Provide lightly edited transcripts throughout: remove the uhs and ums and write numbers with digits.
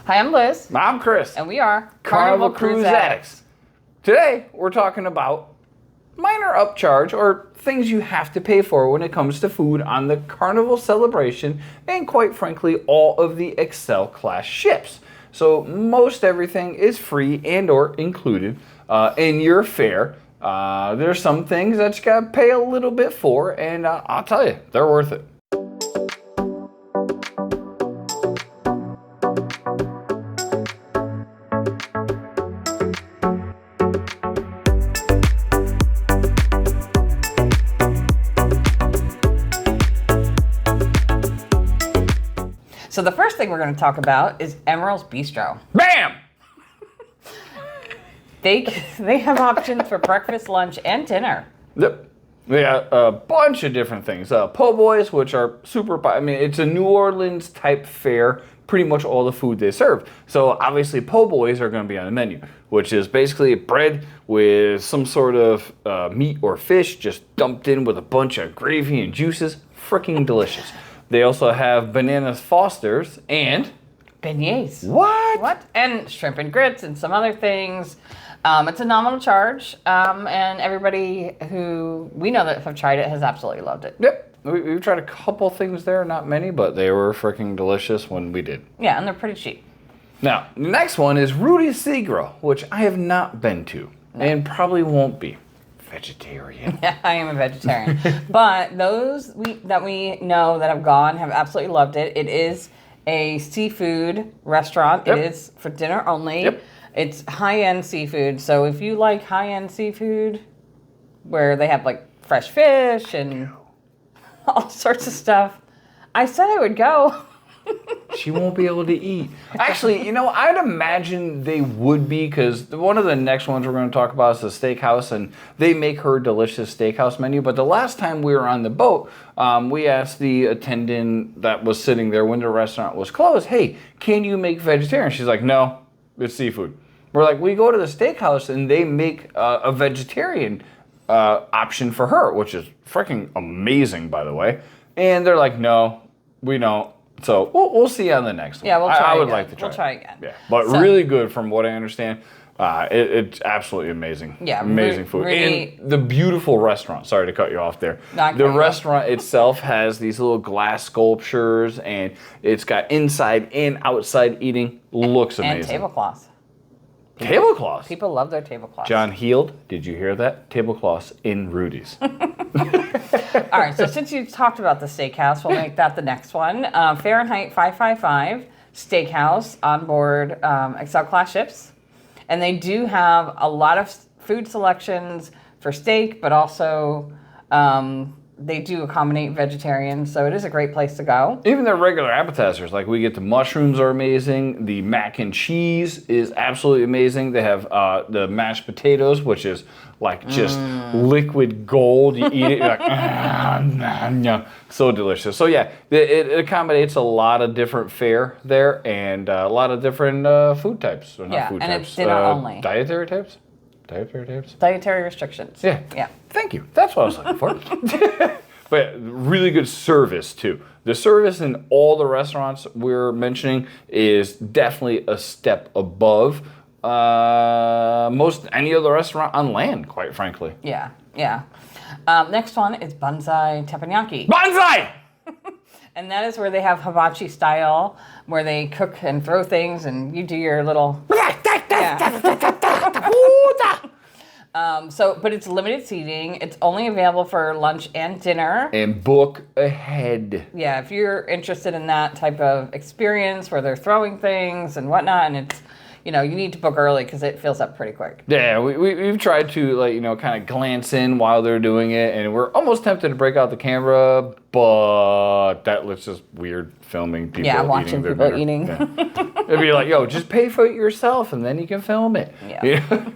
Hi, I'm Liz. I'm Chris. And we are Carnival Cruise Addicts. Today, we're talking about minor upcharge or things you have to pay for when it comes to food on the Carnival celebration and, quite frankly, all of the Excel class ships. So most everything is free and or included in your fare. There's some things that you gotta pay a little bit for, and I'll tell you, they're worth it. So the first thing we're going to talk about is Emerald's Bistro. Bam! They have options for breakfast, lunch, and dinner. Yep. They got a bunch of different things. Po' boys, which are super, it's a New Orleans type fare, pretty much all the food they serve. So obviously po' boys are going to be on the menu, which is basically bread with some sort of meat or fish just dumped in with a bunch of gravy and juices. Freaking delicious. They also have bananas Fosters and beignets. What? And shrimp and grits and some other things. It's a nominal charge, and everybody who we know that have tried it has absolutely loved it. Yep. We've tried a couple things there, not many, but they were freaking delicious when we did. Yeah, and they're pretty cheap. Now, the next one is Rudy's Segro, which I have not been to and probably won't be. Vegetarian. Yeah, I am a vegetarian. But those that we know that have gone have absolutely loved it. It is a seafood restaurant. Yep. It is for dinner only. Yep. It's high-end seafood. So if you like high-end seafood where they have like fresh fish and all sorts of stuff, I said I would go. She won't be able to eat. Actually, I'd imagine they would be, because one of the next ones we're going to talk about is the steakhouse, and they make her delicious steakhouse menu. But the last time we were on the boat, we asked the attendant that was sitting there when the restaurant was closed, hey, can you make vegetarian? She's like, no, it's seafood. We're like, we go to the steakhouse, and they make a vegetarian option for her, which is freaking amazing, by the way. And they're like, no, we don't. So we'll see on the next one. Yeah, we'll try I would again. like to try. We'll try again. Yeah, but really good from what I understand. It's absolutely amazing. Yeah, amazing food. really, and the beautiful restaurant. Sorry to cut you off there. The restaurant itself has these little glass sculptures, and it's got inside and outside eating. Looks amazing. And tablecloths. Tablecloths. People love their tablecloths. John Heald, did you hear that? Tablecloths in Rudy's. All right, so since you talked about the steakhouse, we'll make that the next one. Fahrenheit 555 Steakhouse on board Excel class ships. And they do have a lot of food selections for steak, but also they do accommodate vegetarians, so it is a great place to go. Even their regular appetizers, like we get the mushrooms are amazing. The mac and cheese is absolutely amazing. They have the mashed potatoes, which is like just liquid gold. You eat it, you're like, so delicious. So yeah, it accommodates a lot of different fare there and a lot of different food types. It's dinner only. Dietary types? Dietary restrictions. Yeah. Thank you. That's what I was looking for. But really good service, too. The service in all the restaurants we're mentioning is definitely a step above most any other restaurant on land, quite frankly. Yeah. Next one is Banzai Teppanyaki. Banzai! And that is where they have hibachi style, where they cook and throw things, and you do your little... But it's limited seating. It's only available for lunch and dinner. And book ahead. Yeah, if you're interested in that type of experience where they're throwing things and whatnot, and it's, you need to book early because it fills up pretty quick. Yeah, we've tried to kind of glance in while they're doing it, and we're almost tempted to break out the camera, but that looks just weird filming people. Yeah, watching eating people eating. Yeah. It'd be like, yo, just pay for it yourself, and then you can film it. Yeah.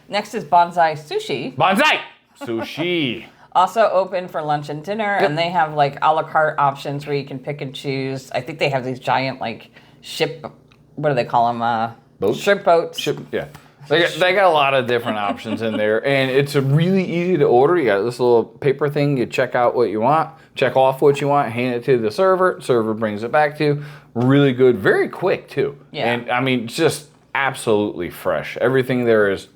Next is Banzai Sushi. Banzai Sushi. Also open for lunch and dinner, and they have like a la carte options where you can pick and choose. I think they have these giant ship, what do they call them? Boats? Shrimp boats. Yeah. They got a lot of different options in there, and it's a really easy to order. You got this little paper thing. You check out what you want, check off what you want, hand it to the server. Server brings it back to you. Really good, very quick too. Yeah. And I mean, just absolutely fresh. Everything there is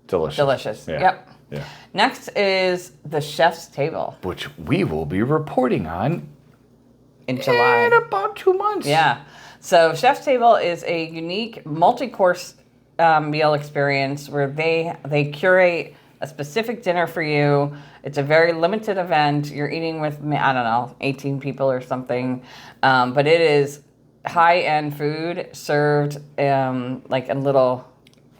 delicious. Delicious. Yeah. Yep. Yeah. Next is the chef's table Which we will be reporting on in July. in about 2 months. Yeah. So chef's table is a unique multi-course meal experience where they curate a specific dinner for you. It's a very limited event. You're eating with, I don't know, 18 people or something. But it is high-end food served like in little,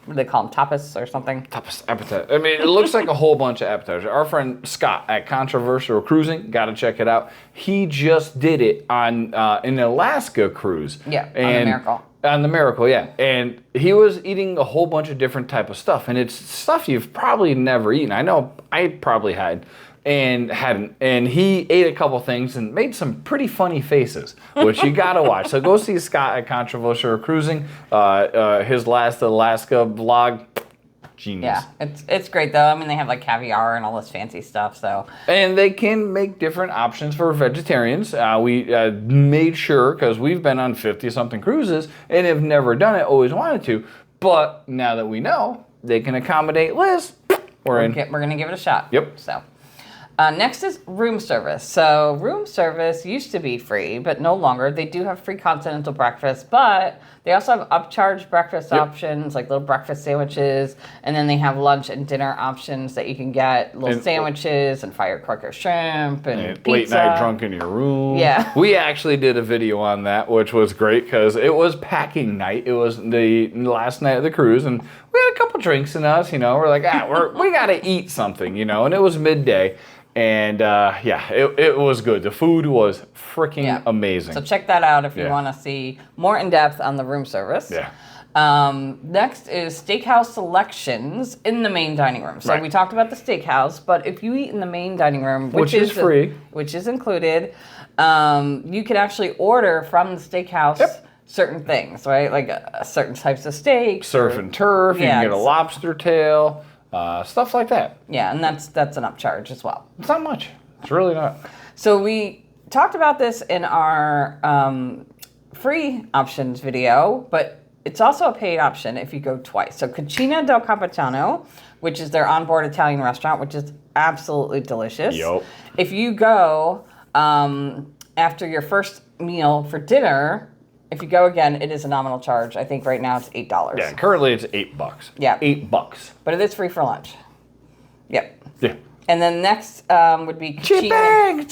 what do they call them, tapas or something? Tapas appetizer. I mean, it looks like a whole bunch of appetizers. Our friend Scott at Controversial Cruising, got to check it out. He just did it on an Alaska cruise. Yeah, on the Miracle. On the Miracle, yeah. And he was eating a whole bunch of different type of stuff. And it's stuff you've probably never eaten. I know I probably had and hadn't. And he ate a couple things and made some pretty funny faces, which you got to watch. So go see Scott at Controversial Cruising. His last Alaska vlog. Genius. Yeah, it's great though. I mean, they have like caviar and all this fancy stuff. So and they can make different options for vegetarians. We made sure, because we've been on 50-something cruises and have never done it, always wanted to. But now that we know they can accommodate Liz, we're in. we're gonna give it a shot. Yep. So next is room service. So room service used to be free, but no longer. They do have free continental breakfast, but they also have upcharge breakfast options, like little breakfast sandwiches, and then they have lunch and dinner options that you can get, little sandwiches and firecracker shrimp and pizza. Late night drunk in your room. Yeah. We actually did a video on that, which was great because it was packing night. It was the last night of the cruise, and we had a couple drinks in us, We're like, we got to eat something, and it was midday. And it was good. The food was freaking amazing. So check that out if you want to see more in depth on the room service. Yeah. Next is steakhouse selections in the main dining room. So we talked about the steakhouse, but if you eat in the main dining room, which is free, which is included, you can actually order from the steakhouse certain things, right? Like certain types of steaks. Surf and turf. You can get a lobster tail. Stuff like that. Yeah, and that's an upcharge as well. It's not much. It's really not. So we talked about this in our free options video, but it's also a paid option if you go twice. So Cucina del Capitano, which is their onboard Italian restaurant, which is absolutely delicious. Yep. If you go after your first meal for dinner, if you go again, it is a nominal charge. I think right now it's $8. Yeah, currently it's $8. Yeah. $8. But it is free for lunch. Yep. Yeah. And then next would be Cheap bang!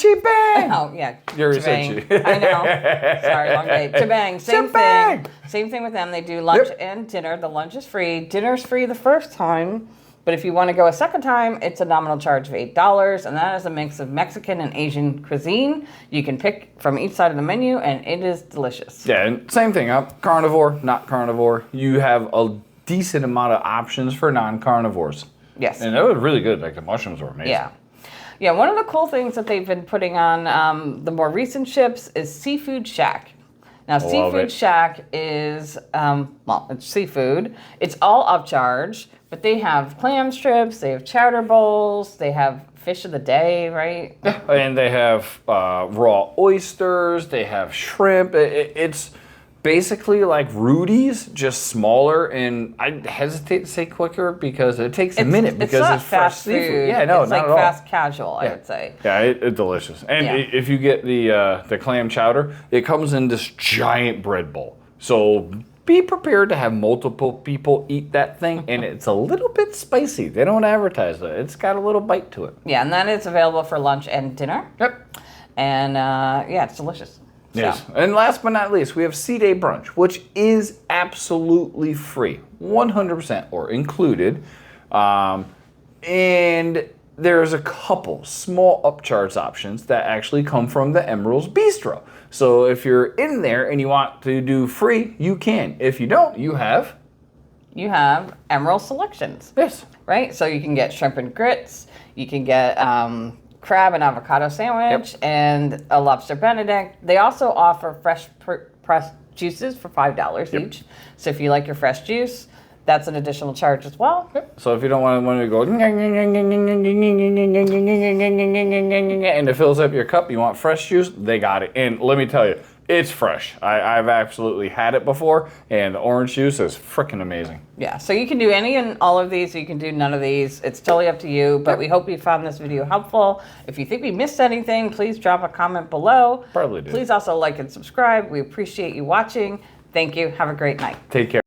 Oh, yeah. You already said Chibang. I know. Sorry, long day. Chibang. Same thing. Same thing with them. They do lunch and dinner. The lunch is free. Dinner's free the first time. But if you want to go a second time, it's a nominal charge of $8. And that is a mix of Mexican and Asian cuisine. You can pick from each side of the menu, and it is delicious. Yeah, and same thing. Carnivore, not carnivore. You have a decent amount of options for non-carnivores. Yes. And it was really good. Like, the mushrooms were amazing. Yeah. Yeah, one of the cool things that they've been putting on the more recent ships is Seafood Shack. Now, Seafood Shack is, it's seafood. It's all upcharge, but they have clam strips, they have chowder bowls, they have fish of the day, right? Yeah, and they have raw oysters, they have shrimp. It's basically like Rudy's, just smaller, and I hesitate to say quicker because it takes a minute because it's fresh seafood. Yeah, no, it's not like at all. fast casual, I would say. Yeah, it's delicious. And if you get the clam chowder, it comes in this giant bread bowl. So be prepared to have multiple people eat that thing, and it's a little bit spicy. They don't advertise that. It's got a little bite to it. Yeah, and that is available for lunch and dinner. Yep. And it's delicious. Yes. And last but not least, we have Sea Day Brunch, which is absolutely free, 100% or included. And there's a couple small upcharge options that actually come from the Emerald's Bistro. So if you're in there and you want to do free, you can. If you don't, you have Emerald Selections. Yes. Right? So you can get shrimp and grits, you can get crab and avocado sandwich, and a lobster benedict. They also offer fresh pressed juices for $5 each. So if you like your fresh juice, that's an additional charge as well. So if you don't want to go and it fills up your cup, you want fresh juice, they got it. And let me tell you, it's fresh. I've absolutely had it before, and the orange juice is freaking amazing. Yeah, so you can do any and all of these, or you can do none of these. It's totally up to you, but we hope you found this video helpful. If you think we missed anything, please drop a comment below. Probably did. Please also like and subscribe. We appreciate you watching. Thank you. Have a great night. Take care.